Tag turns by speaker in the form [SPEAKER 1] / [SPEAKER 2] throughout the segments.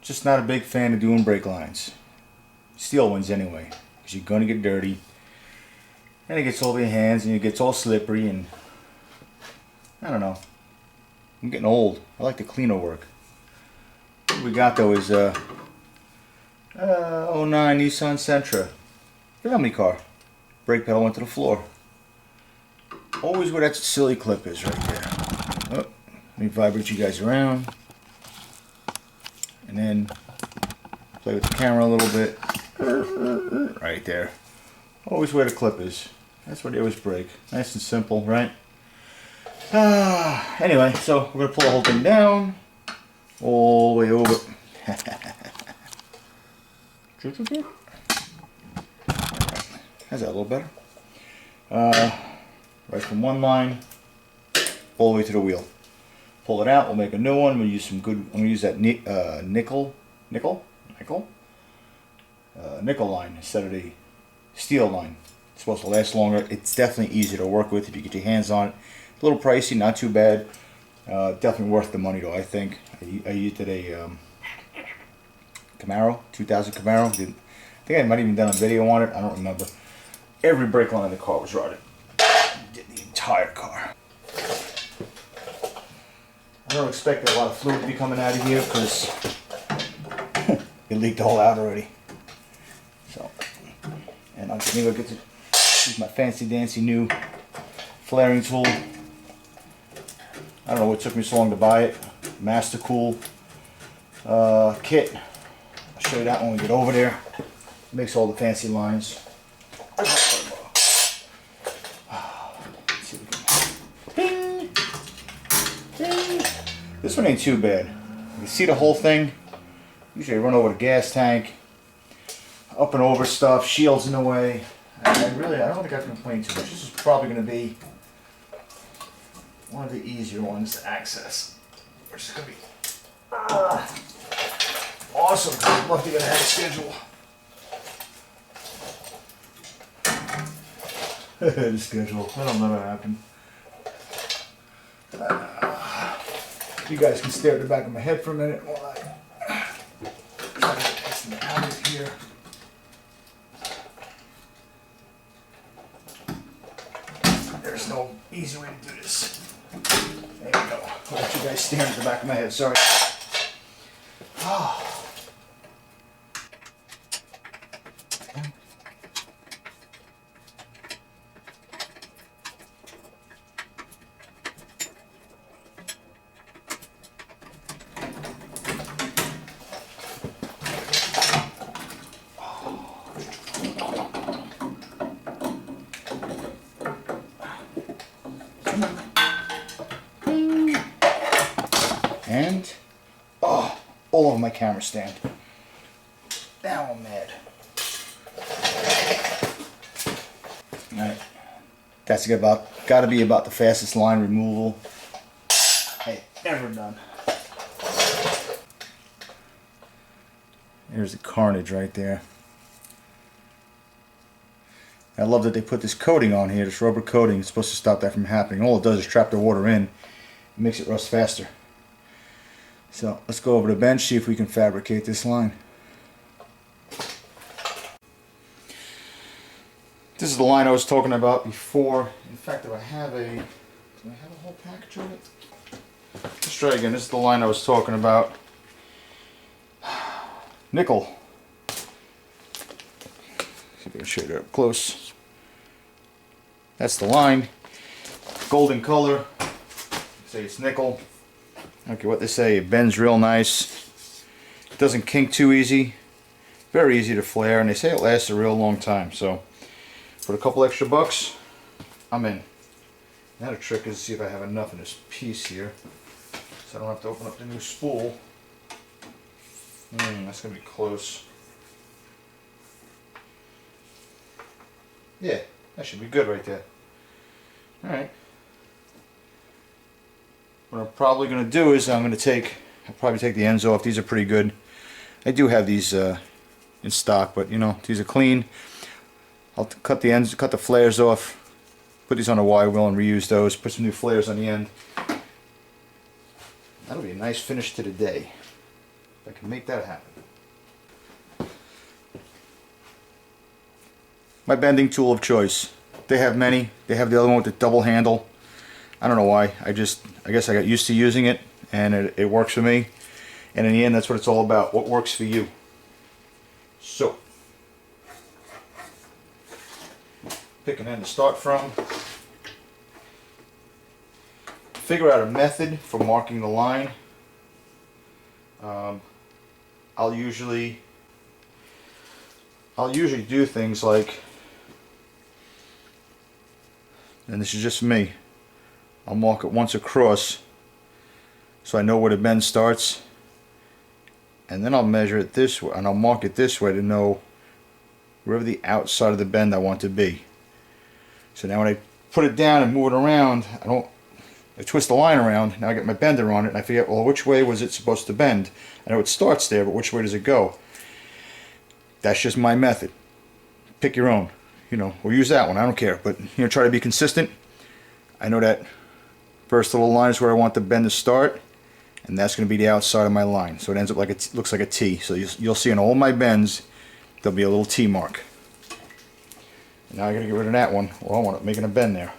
[SPEAKER 1] Just not a big fan of doing brake lines. Steel ones anyway, because you're gonna get dirty. And it gets all over your hands and it gets all slippery, and I don't know. I'm getting old. I like the cleaner work. What we got though is '09 Nissan Sentra. Family car. Brake pedal went to the floor. Always where that silly clip is right there. Oh, let me vibrate you guys around. And then play with the camera a little bit. Right there. Always where the clip is. That's where they always break. Nice and simple, right? Anyway, so we're going to pull the whole thing down. All the way over. How's that, a little better? Right from one line all the way to the wheel. Pull it out. We'll make a new one. We'll use some good. I'm gonna use that nickel line instead of the steel line. It's supposed to last longer. It's definitely easier to work with if you get your hands on it. A little pricey, not too bad. Definitely worth the money though. I think I used it a Camaro, 2000 Camaro. I think I might have even done a video on it. I don't remember. Every brake line in the car was rotted. Did the entire car. I don't expect a lot of fluid to be coming out of here because it leaked all out already. So, and I'm gonna get to use my fancy dancy new flaring tool. I don't know what took me so long to buy it. Mastercool kit. I'll show you that when we get over there. It makes all the fancy lines. This one ain't too bad. You can see the whole thing. Usually I run over the gas tank, up and over stuff, shields in the way. I don't think I can complain too much. This is probably going to be one of the easier ones to access. Which is going to be awesome. I'd love to get ahead of schedule. The schedule. That'll never happen. You guys can stare at the back of my head for a minute while I try to get this out of here. There's no easy way to do this. There we go. I'll let you guys stare at the back of my head. Sorry. Oh. And all over my camera stand. Now I'm mad. Alright. That's gotta be about the fastest line removal I've ever done. There's the carnage right there. I love that they put this coating on here, this rubber coating. It's supposed to stop that from happening. All it does is trap the water in. It makes it rust faster. So let's go over to the bench, see if we can fabricate this line. This is the line I was talking about before. In fact, do I have a whole package of it? Let's try again. This is the line I was talking about. Nickel. See if I can show you that up close. That's the line. Golden color. Say it's nickel. Okay, what they say, it bends real nice. It doesn't kink too easy. Very easy to flare, and they say it lasts a real long time. So, for a couple extra bucks, I'm in. Now the trick is to see if I have enough in this piece here, so I don't have to open up the new spool. That's gonna be close. Yeah, that should be good right there. All right. What I'm probably going to do is I'll probably take the ends off. These are pretty good. I do have these in stock, but you know, these are clean. I'll cut the ends, cut the flares off, put these on a Y wheel and reuse those, put some new flares on the end. That'll be a nice finish to the day. If I can make that happen. My bending tool of choice. They have many. They have the other one with the double handle. I don't know why. I guess I got used to using it, and it works for me. And in the end, that's what it's all about. What works for you. So, pick an end to start from. Figure out a method for marking the line. I'll usually do things like, and this is just me, I'll mark it once across so I know where the bend starts, and then I'll measure it this way, and I'll mark it this way to know wherever the outside of the bend I want to be. So now when I put it down and move it around, I twist the line around, now I get my bender on it, and I forget, well, which way was it supposed to bend? I know it starts there, but which way does it go? That's just my method. Pick your own, or use that one, I don't care, but try to be consistent. I know that first little line is where I want the bend to start, and that's going to be the outside of my line, so it ends up like it looks like a T. So you'll see in all my bends there'll be a little T mark. And now I got to get rid of that one. Well, I want it making a bend there.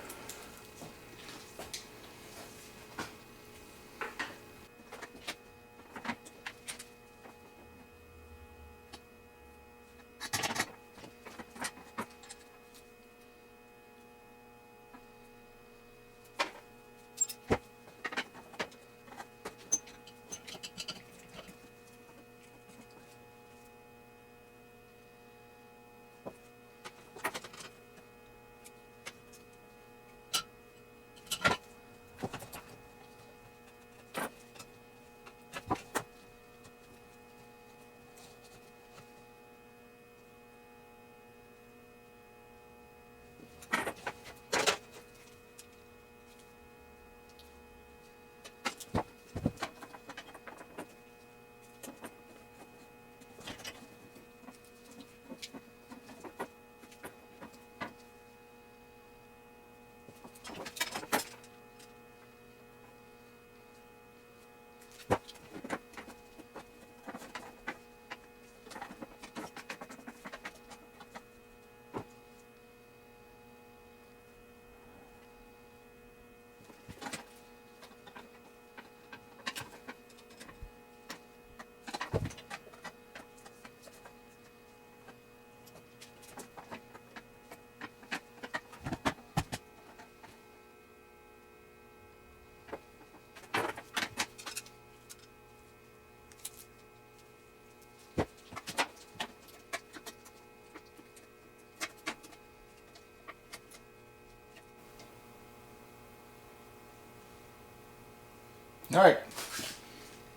[SPEAKER 1] Alright,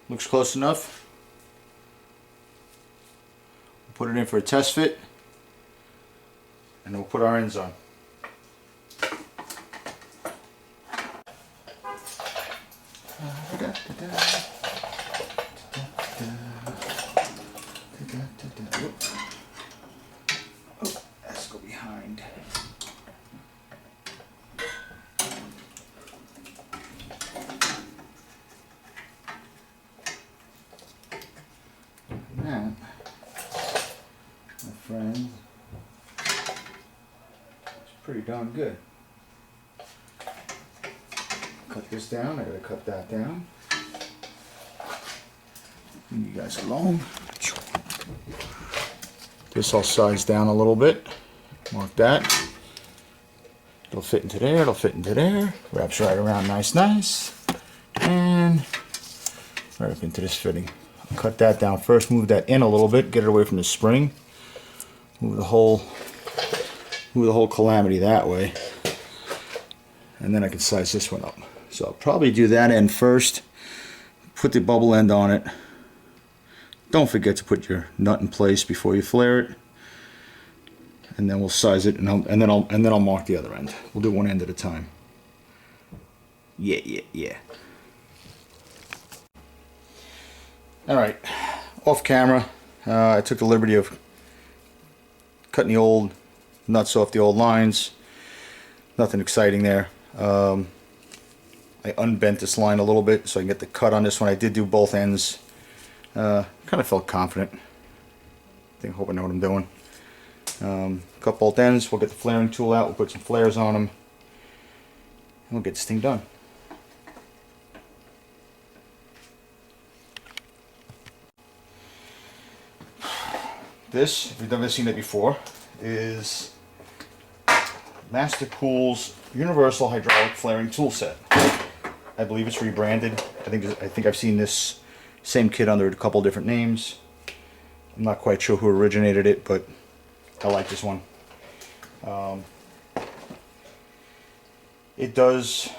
[SPEAKER 1] looks close enough. We'll put it in for a test fit, and we'll put our ends on. Oh, let's go behind. That, my friend, it's pretty darn good. Cut this down, I gotta cut that down. Leave you guys alone. This I'll size down a little bit. Mark that. It'll fit into there, it'll fit into there. Wraps right around nice. And right up into this fitting. Cut that down first, move that in a little bit, get it away from the spring. Move the whole calamity that way. And then I can size this one up. So I'll probably do that end first. Put the bubble end on it. Don't forget to put your nut in place before you flare it. And then we'll size it, and then I'll mark the other end. We'll do one end at a time. Yeah. All right, off camera, I took the liberty of cutting the old nuts off the old lines. Nothing exciting there. I unbent this line a little bit so I can get the cut on this one. I did do both ends. Kind of felt confident. I hope I know what I'm doing. Cut both ends. We'll get the flaring tool out. We'll put some flares on them. And we'll get this thing done. This, if you've never seen it before, is Mastercool's Universal Hydraulic Flaring Tool Set. I believe it's rebranded. I think I've seen this same kit under a couple different names. I'm not quite sure who originated it, but I like this one. It does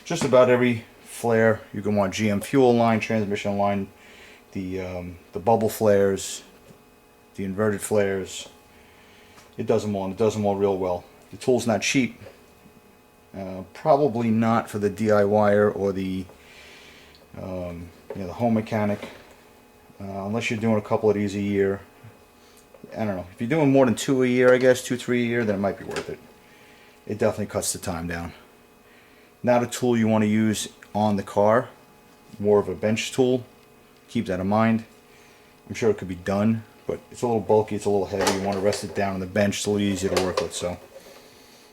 [SPEAKER 1] just about every flare. You can want GM fuel line, transmission line, the bubble flares, the inverted flares. It does them all, and it does them all real well. The tool's not cheap. Probably not for the DIYer or the the home mechanic, unless you're doing a couple of these a year. I don't know. If you're doing more than 2 a year, I guess 2-3 a year, then it might be worth it. It definitely cuts the time down. Not a tool you want to use on the car. More of a bench tool. Keep that in mind. I'm sure it could be done, but it's a little bulky, it's a little heavy. You want to rest it down on the bench. It's a little easier to work with. So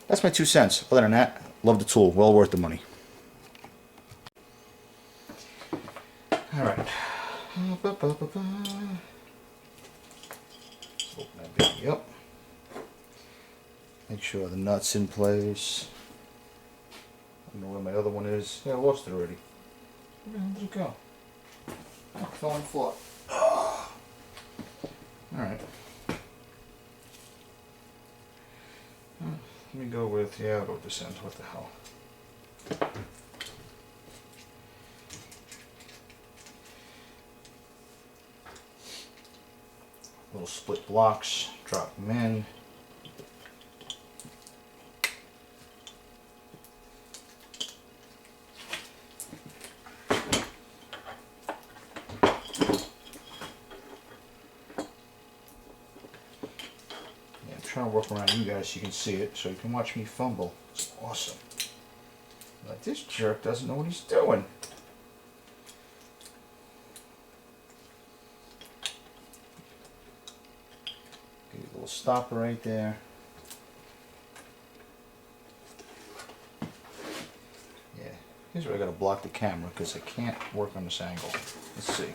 [SPEAKER 1] that's my 2 cents. Other than that, love the tool. Well worth the money. Alright. Open that baby up. Make sure the nut's in place. I don't know where my other one is. Yeah, I lost it already. Where the hell did it go? Oh, it fell on the floor. Alright. Let me go with, I'll go with this end. What the hell? Little split blocks, drop them in. I'm trying to work around you guys so you can see it, so you can watch me fumble. It's awesome. Like, this jerk doesn't know what he's doing. A little stopper right there. Yeah, here's where I gotta block the camera because I can't work on this angle. Let's see.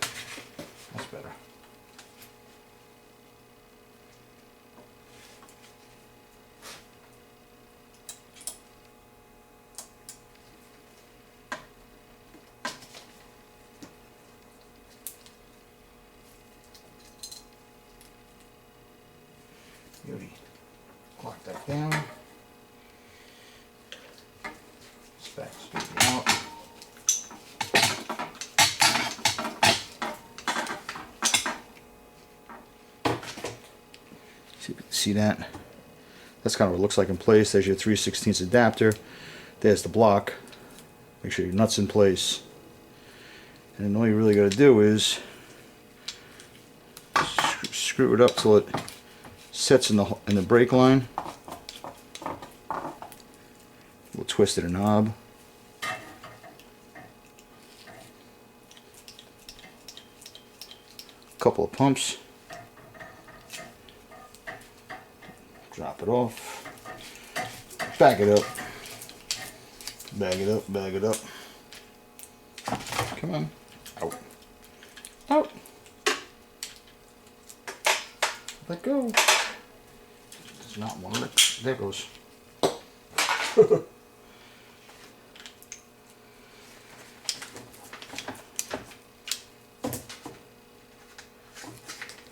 [SPEAKER 1] That's better. Beauty. Lock that down. Back this baby out. See if you can see that. That's kind of what it looks like in place. There's your 3/16 adapter. There's the block. Make sure your nut's in place. And then all you really got to do is screw it up till it sets in the brake line. We'll twist it a knob. Couple of pumps. Drop it off. Back it up. Bag it up, bag it up. Come on. Out. Out. Let go. Does not want to let. There it goes.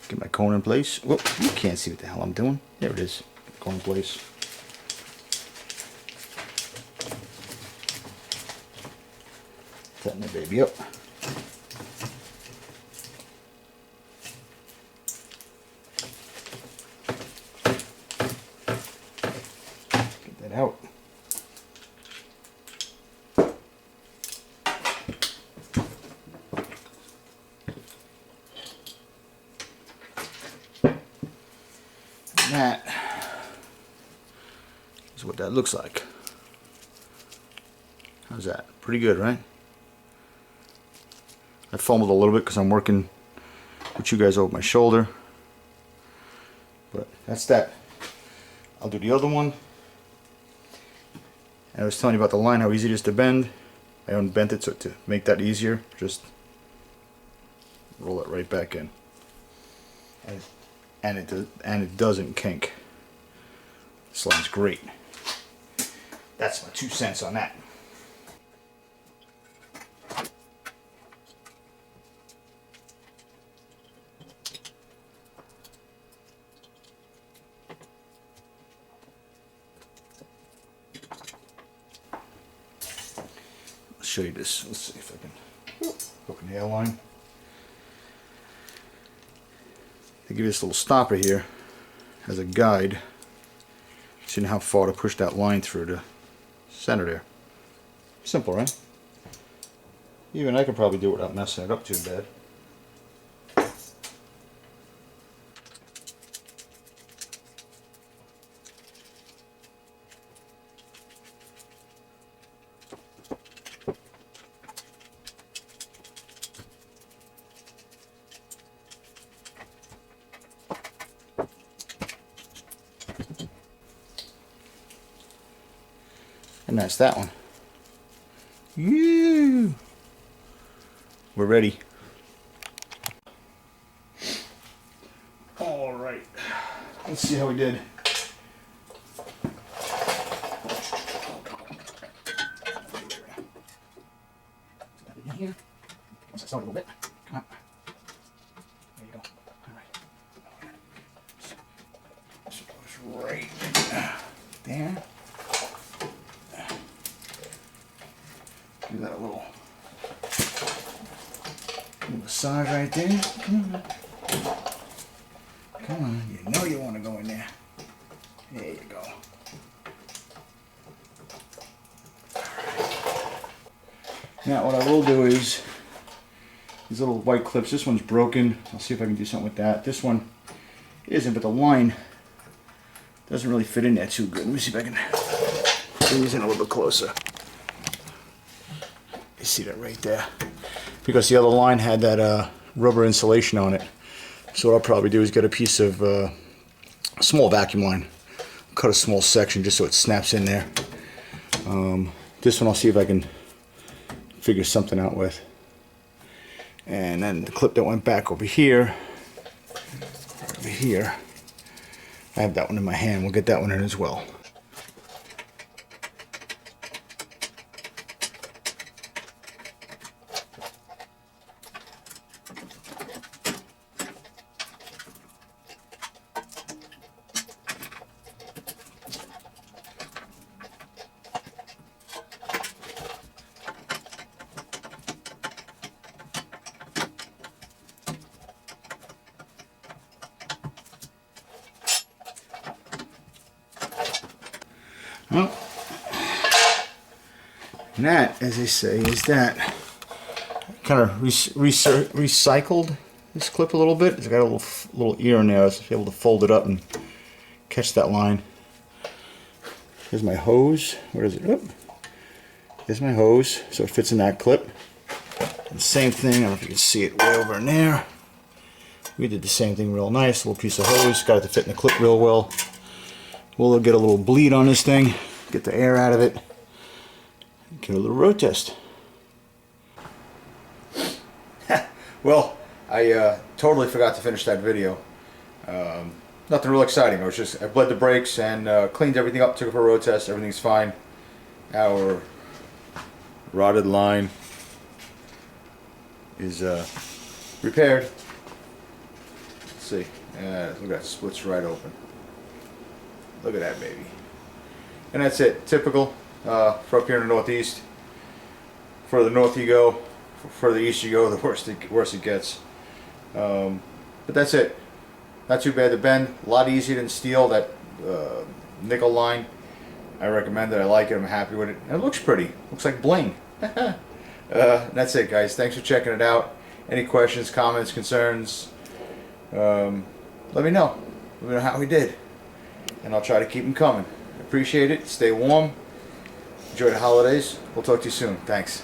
[SPEAKER 1] Get my cone in place. Whoop, you can't see what the hell I'm doing. There it is. Cone in place. Tighten that baby up. Get that out. And that is what that looks like. How's that? Pretty good, right? I fumbled a little bit because I'm working with you guys over my shoulder. But that's that. I'll do the other one. And I was telling you about the line, how easy it is to bend. I unbent it so to make that easier, just roll it right back in. And it doesn't kink. This line's great. That's my 2 cents on that. Let's show you this. Let's see if I can hook a nail line. They give you this little stopper here as a guide, seeing how far to push that line through the center there. Simple, right? Even I could probably do it without messing it up too bad. And that's that one. Woo! We're ready. All right. Let's see how we did. In here. Once I start a little bit. Come on. There you go. All right. So it goes right there. Give that a little massage right there. Come on. Come on. You know you want to go in there. There you go. Alright. Now what I will do is these little white clips. This one's broken. I'll see if I can do something with that. This one isn't, but the line doesn't really fit in there too good. Let me see if I can bring these in a little bit closer. You see that right there, because the other line had that rubber insulation on it. So what I'll probably do is get a piece of a small vacuum line, cut a small section just so it snaps in there. This one I'll see if I can figure something out with. And then the clip that went back over here, I have that one in my hand. We'll get that one in as well. Well, and that, as they say, is that. Kind of recycled this clip a little bit. It's got a little ear in there. I was able to fold it up and catch that line. Here's my hose. Where is it? Oop. Here's my hose, so it fits in that clip. And same thing. I don't know if you can see it way over in there. We did the same thing real nice. A little piece of hose. Got it to fit in the clip real well. We'll get a little bleed on this thing, get the air out of it, give it a little road test. Well, I totally forgot to finish that video. Nothing real exciting. I bled the brakes and cleaned everything up, took it for a road test. Everything's fine. Our rotted line is repaired. Let's see. Look at that, splits right open. Look at that baby. And that's it. Typical for up here in the Northeast. Further north you go, further east you go, the worse it gets. But that's it. Not too bad to bend. A lot easier than steel. That nickel line, I recommend it. I like it. I'm happy with it. And it looks pretty. Looks like bling. That's it, guys. Thanks for checking it out. Any questions, comments, concerns, let me know. Let me know how we did. And I'll try to keep them coming. Appreciate it. Stay warm. Enjoy the holidays. We'll talk to you soon. Thanks.